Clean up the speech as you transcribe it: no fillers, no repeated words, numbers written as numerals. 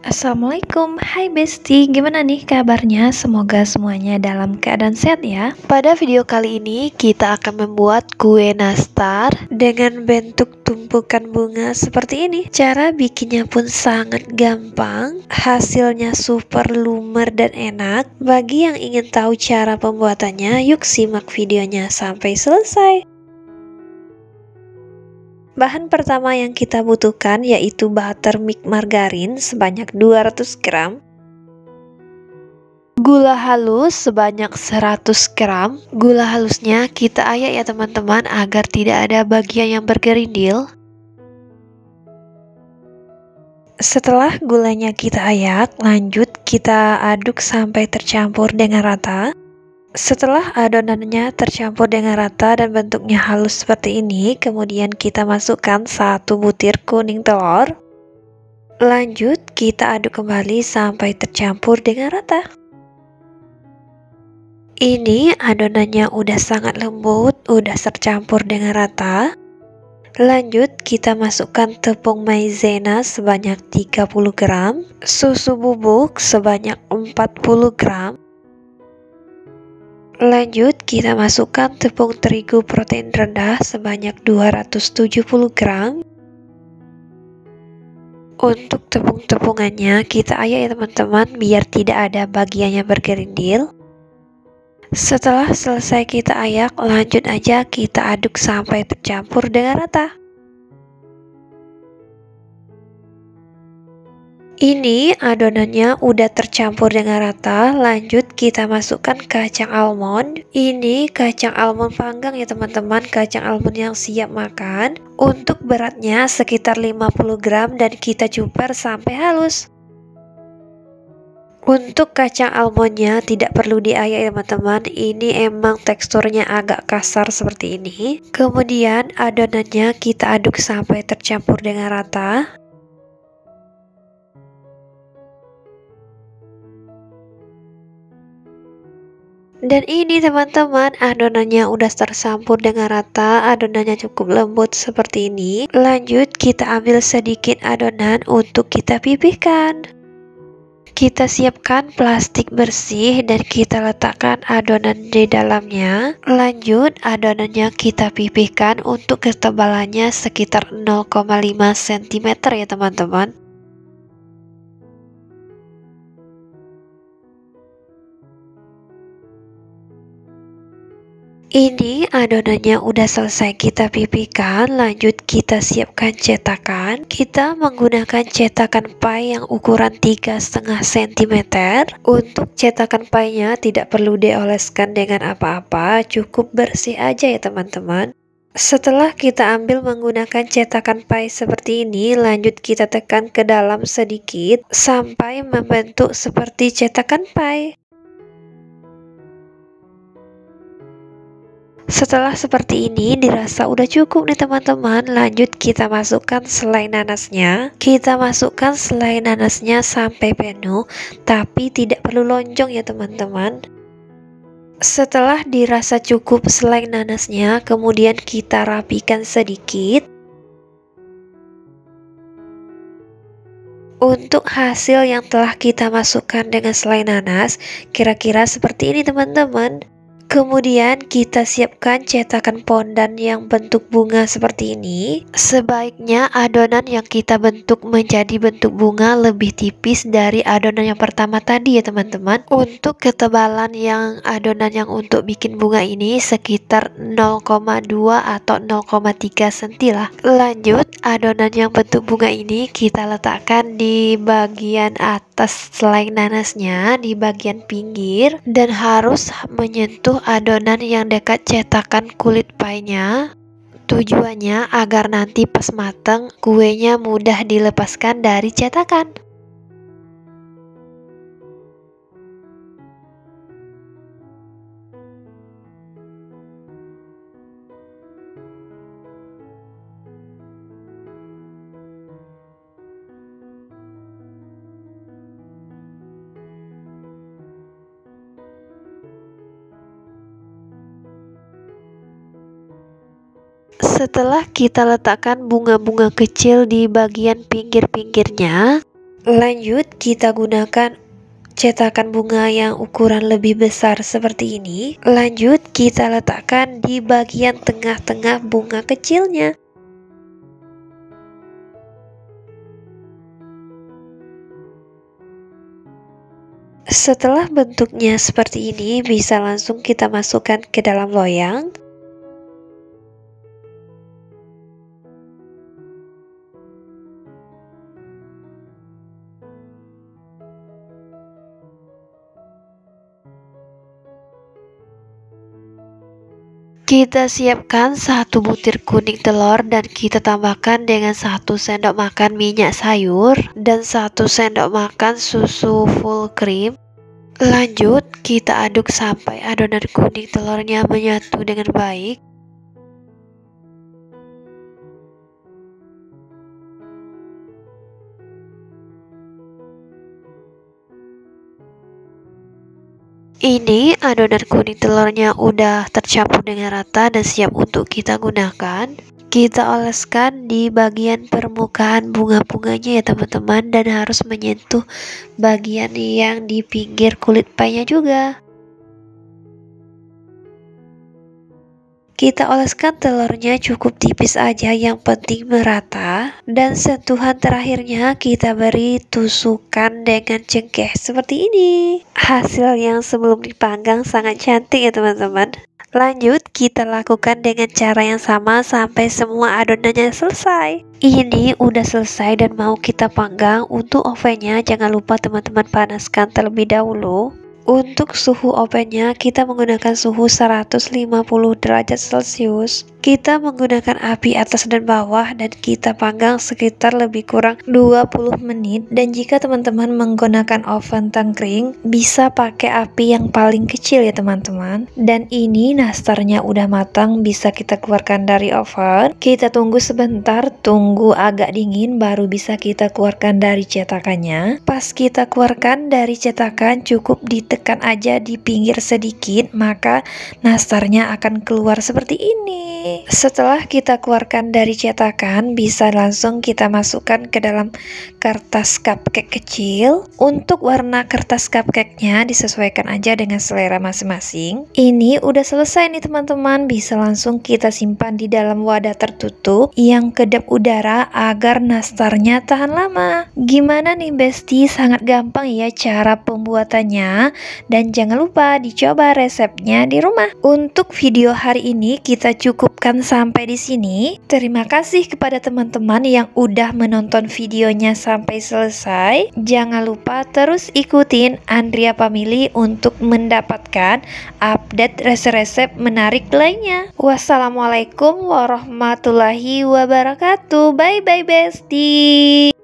Assalamualaikum, hai Besti, gimana nih kabarnya? Semoga semuanya dalam keadaan sehat ya. Pada video kali ini kita akan membuat kue nastar dengan bentuk tumpukan bunga seperti ini. Cara bikinnya pun sangat gampang, hasilnya super lumer dan enak. Bagi yang ingin tahu cara pembuatannya, yuk simak videonya sampai selesai. Bahan pertama yang kita butuhkan yaitu buttermilk margarin sebanyak 200 gram, gula halus sebanyak 100 gram. Gula halusnya kita ayak ya teman-teman agar tidak ada bagian yang bergerindil. Setelah gulanya kita ayak, lanjut kita aduk sampai tercampur dengan rata. Setelah adonannya tercampur dengan rata dan bentuknya halus seperti ini, kemudian kita masukkan 1 butir kuning telur. Lanjut, kita aduk kembali sampai tercampur dengan rata. Ini adonannya udah sangat lembut, udah tercampur dengan rata. Lanjut, kita masukkan tepung maizena sebanyak 30 gram, susu bubuk sebanyak 40 gram. Lanjut, kita masukkan tepung terigu protein rendah sebanyak 270 gram. Untuk tepung-tepungannya kita ayak ya teman-teman biar tidak ada bagiannya bergerindil. Setelah selesai kita ayak, lanjut aja kita aduk sampai tercampur dengan rata. Ini adonannya udah tercampur dengan rata. Lanjut kita masukkan kacang almond. Ini kacang almond panggang ya teman-teman, kacang almond yang siap makan. Untuk beratnya sekitar 50 gram dan kita cuper sampai halus. Untuk kacang almondnya tidak perlu diayak ya teman-teman, ini emang teksturnya agak kasar seperti ini. Kemudian adonannya kita aduk sampai tercampur dengan rata. Dan ini teman-teman, adonannya udah tercampur dengan rata, adonannya cukup lembut seperti ini. Lanjut kita ambil sedikit adonan untuk kita pipihkan. Kita siapkan plastik bersih dan kita letakkan adonan di dalamnya. Lanjut adonannya kita pipihkan untuk ketebalannya sekitar 0,5 cm ya teman-teman. Ini adonannya udah selesai kita pipihkan, lanjut kita siapkan cetakan. Kita menggunakan cetakan pie yang ukuran 3,5 cm. Untuk cetakan pie-nya tidak perlu dioleskan dengan apa-apa, cukup bersih aja ya teman-teman. Setelah kita ambil menggunakan cetakan pie seperti ini, lanjut kita tekan ke dalam sedikit sampai membentuk seperti cetakan pie. Setelah seperti ini dirasa udah cukup nih teman-teman. Lanjut kita masukkan selai nanasnya. Kita masukkan selai nanasnya sampai penuh, tapi tidak perlu lonjong ya teman-teman. Setelah dirasa cukup selai nanasnya, kemudian kita rapikan sedikit. Untuk hasil yang telah kita masukkan dengan selai nanas, kira-kira seperti ini teman-teman. Kemudian kita siapkan cetakan pondan yang bentuk bunga seperti ini. Sebaiknya adonan yang kita bentuk menjadi bentuk bunga lebih tipis dari adonan yang pertama tadi ya teman-teman. Untuk ketebalan yang adonan yang untuk bikin bunga ini sekitar 0,2 atau 0,3 cm lah. Lanjut adonan yang bentuk bunga ini kita letakkan di bagian atas selai nanasnya, di bagian pinggir, dan harus menyentuh adonan yang dekat cetakan kulit pie-nya. Tujuannya agar nanti pas mateng kuenya mudah dilepaskan dari cetakan. Setelah kita letakkan bunga-bunga kecil di bagian pinggir-pinggirnya, Lanjut, kita gunakan cetakan bunga yang ukuran lebih besar seperti ini. Lanjut, kita letakkan di bagian tengah-tengah bunga kecilnya. Setelah bentuknya seperti ini, bisa langsung kita masukkan ke dalam loyang. Kita siapkan 1 butir kuning telur dan kita tambahkan dengan 1 sendok makan minyak sayur dan 1 sendok makan susu full cream. Lanjut, kita aduk sampai adonan kuning telurnya menyatu dengan baik. Ini adonan kuning telurnya udah tercampur dengan rata dan siap untuk kita gunakan. Kita oleskan di bagian permukaan bunga-bunganya ya teman-teman, dan harus menyentuh bagian yang di pinggir kulit pie-nya juga. Kita oleskan telurnya cukup tipis aja, yang penting merata. Dan sentuhan terakhirnya kita beri tusukan dengan cengkeh seperti ini. Hasil yang sebelum dipanggang sangat cantik ya teman-teman. Lanjut, kita lakukan dengan cara yang sama sampai semua adonannya selesai. Ini udah selesai dan mau kita panggang. Untuk ovennya jangan lupa teman-teman panaskan terlebih dahulu. Untuk suhu ovennya kita menggunakan suhu 150 derajat Celcius. Kita menggunakan api atas dan bawah dan kita panggang sekitar lebih kurang 20 menit. Dan jika teman-teman menggunakan oven tangkring, bisa pakai api yang paling kecil ya teman-teman. Dan ini nastarnya udah matang, bisa kita keluarkan dari oven. Kita tunggu sebentar, tunggu agak dingin baru bisa kita keluarkan dari cetakannya. Pas kita keluarkan dari cetakan, cukup ditekan aja di pinggir sedikit, maka nastarnya akan keluar seperti ini. Setelah kita keluarkan dari cetakan, bisa langsung kita masukkan ke dalam kertas cupcake kecil. Untuk warna kertas cupcake-nya disesuaikan aja dengan selera masing-masing. Ini udah selesai nih teman-teman, bisa langsung kita simpan di dalam wadah tertutup yang kedap udara agar nastarnya tahan lama. Gimana nih Besti? Sangat gampang ya cara pembuatannya, dan jangan lupa dicoba resepnya di rumah. Untuk video hari ini kita cukupkan sampai di sini. Terima kasih kepada teman-teman yang udah menonton videonya sampai selesai. Jangan lupa terus ikutin Andrea Family untuk mendapatkan update resep-resep menarik lainnya. Wassalamualaikum warahmatullahi wabarakatuh. Bye bye Besti.